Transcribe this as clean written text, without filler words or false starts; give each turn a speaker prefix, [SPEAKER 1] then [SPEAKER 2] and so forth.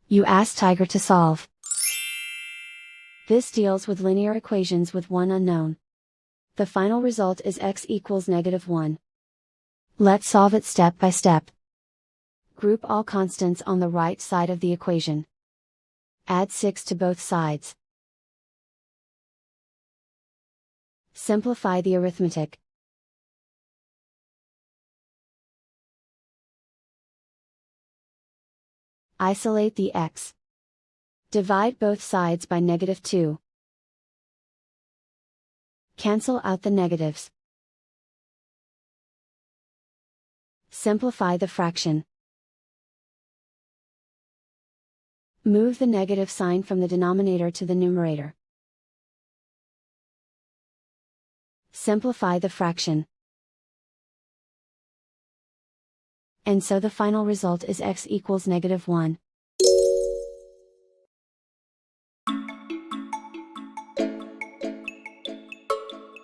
[SPEAKER 1] You ask Tiger to solve. This deals with linear equations with one unknown. The final result is x equals -1. Let's solve it step by step. Group all constants on the right side of the equation. Add 6 to both sides. Simplify the arithmetic. Isolate the x. Divide both sides by -2. Cancel out the negatives. Simplify the fraction. Move the negative sign from the denominator to the numerator. Simplify the fraction. And so the final result is x equals -1.